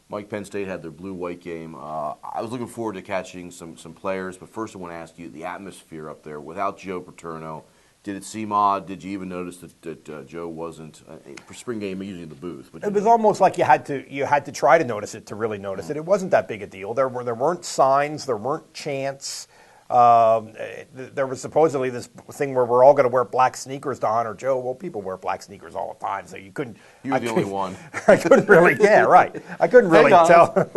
Mike, Penn State had their blue-white game. I was looking forward to catching some players, but first I want to ask you, the atmosphere up there, without Joe Paterno, did it seem odd? Did you even notice that Joe wasn't for spring game usually in the booth? It was almost like you had to try to notice it to really notice it. It wasn't that big a deal. There weren't signs, there weren't chants. There was supposedly this thing where we're all going to wear black sneakers to honor Joe. Well, people wear black sneakers all the time, so you couldn't. You were the only one. I couldn't really. Yeah, right. I couldn't really tell.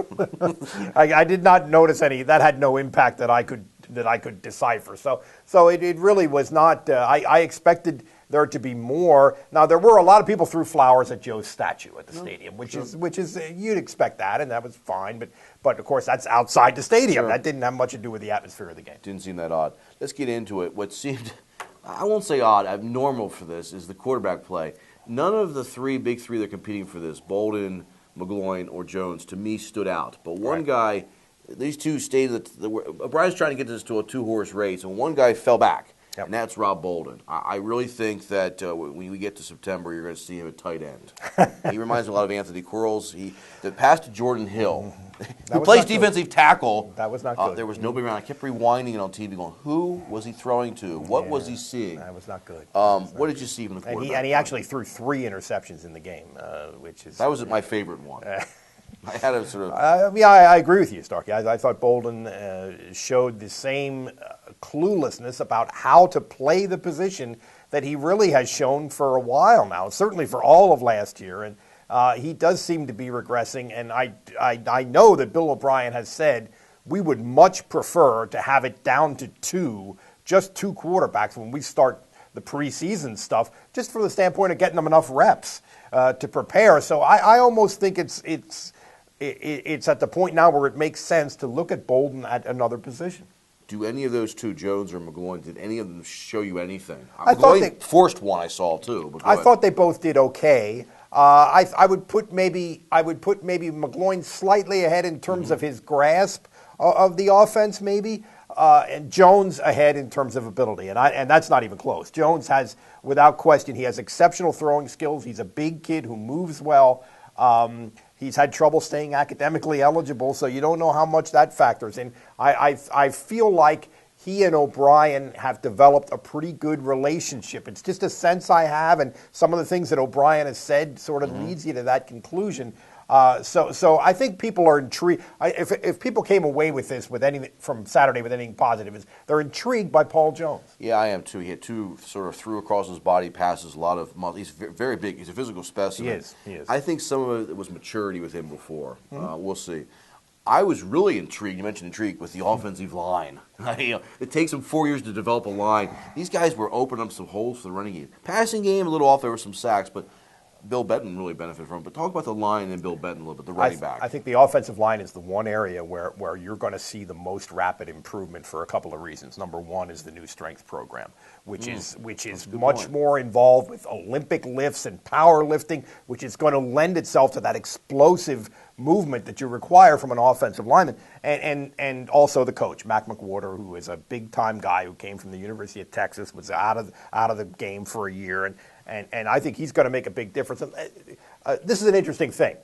I did not notice any. That had no impact that I could decipher. So it really was not. I expected there to be more. Now there were a lot of people threw flowers at Joe's statue at the stadium, which is you'd expect that, and that was fine. But of course that's outside the stadium. Sure. That didn't have much to do with the atmosphere of the game. Didn't seem that odd. Let's get into it. What seemed, I won't say odd, abnormal for this is the quarterback play. None of the big three that are competing for this, Bolden, McGloin, or Jones, to me stood out. But one guy, these two stayed. O'Brien's trying to get this to a two-horse race, and one guy fell back. Yep. And that's Rob Bolden. I really think that when we get to September, you're going to see him at tight end. He reminds me a lot of Anthony Quarles. The pass to Jordan Hill, who plays defensive tackle. That was not good. There was nobody around. I kept rewinding it on TV going, who was he throwing to? What was he seeing? That was not good. What did you see from the quarterback? And he actually threw 3 interceptions in the game, which is... That was my favorite one. I had a sort of... I agree with you, Starkey. I thought Bolden showed the same cluelessness about how to play the position that he really has shown for a while now, certainly for all of last year. And he does seem to be regressing. And I know that Bill O'Brien has said we would much prefer to have it down to just two quarterbacks when we start the preseason stuff, just from the standpoint of getting them enough reps to prepare. So I almost think it's at the point now where it makes sense to look at Bolden at another position. Do any of those two, Jones or McGloin, did any of them show you anything? I thought they forced one I saw too. But I thought they both did okay. I would put maybe McGloin slightly ahead in terms of his grasp of the offense, maybe, and Jones ahead in terms of ability, and that's not even close. Jones has, without question, he has exceptional throwing skills. He's a big kid who moves well. He's had trouble staying academically eligible, so you don't know how much that factors in. I feel like he and O'Brien have developed a pretty good relationship. It's just a sense I have, and some of the things that O'Brien has said sort of leads you to that conclusion. So I think people are intrigued. If people came away with this from Saturday with anything positive, they're intrigued by Paul Jones. Yeah, I am too. He had two sort of threw across his body passes, a lot of muscle. He's very big. He's a physical specimen. He is. I think some of it was maturity with him before. We'll see. I was really intrigued. You mentioned intrigued with the offensive line. It takes them 4 years to develop a line. These guys were opening up some holes for the running game. Passing game, a little off. There were some sacks, but Bill Benton really benefited from it. But talk about the line and Bill Benton a little bit, the running back. I think the offensive line is the one area where you're going to see the most rapid improvement for a couple of reasons. Number one is the new strength program, which is much more involved with Olympic lifts and power lifting, which is going to lend itself to that explosive movement that you require from an offensive lineman. And also the coach, Mac McWhorter, who is a big-time guy who came from the University of Texas, was out of the game for a year, and I think he's going to make a big difference. This is an interesting thing.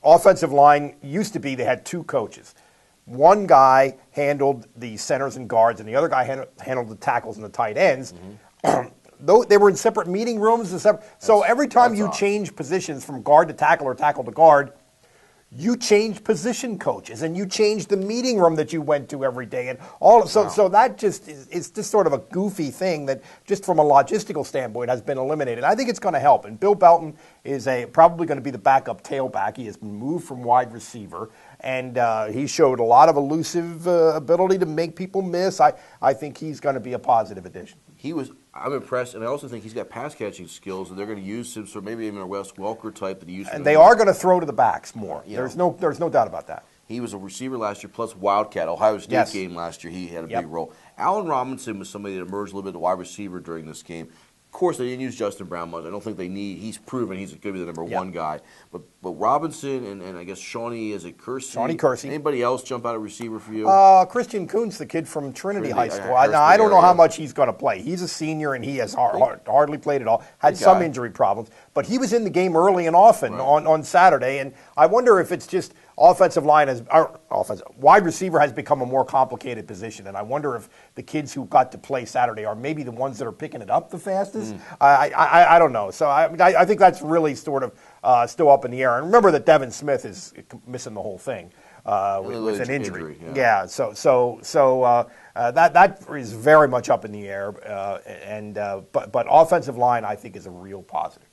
Offensive line used to be they had two coaches. One guy handled the centers and guards, and the other guy handled the tackles and the tight ends. Though they were in separate meeting rooms. So every time you change positions from guard to tackle or tackle to guard, you change position coaches and you change the meeting room that you went to every day, and so that just is just sort of a goofy thing that just from a logistical standpoint has been eliminated. I think it's going to help, and Bill Belton is probably going to be the backup tailback. He has been moved from wide receiver, and he showed a lot of elusive ability to make people miss. I think he's going to be a positive addition. I'm impressed, and I also think he's got pass-catching skills, and they're going to use him, so maybe even a Wes Welker type that he used. And they are going to throw to the backs more. There's no doubt about that. He was a receiver last year, plus Wildcat. Ohio State game last year, he had a big role. Allen Robinson was somebody that emerged a little bit as a wide receiver during this game. Of course, they didn't use Justin Brown much. I don't think they need. He's proven he's going to be the number one guy. But But Robinson and I guess Shawnee, is it Kersey? Shawnee Kersey. Anybody else jump out at receiver for you? Christian Kuntz, the kid from Trinity High School. Harrisburg I don't know how area. much he's going to play. He's a senior, and he has hardly played at all. Had some guy. injury problems. But he was in the game early and often on Saturday, and I wonder if it's just wide receiver has become a more complicated position, and I wonder if the kids who got to play Saturday are maybe the ones that are picking it up the fastest. I don't know. So I think that's really sort of still up in the air. And remember that Devin Smith is missing the whole thing with an injury. Yeah. So that is very much up in the air. But offensive line, I think, is a real positive.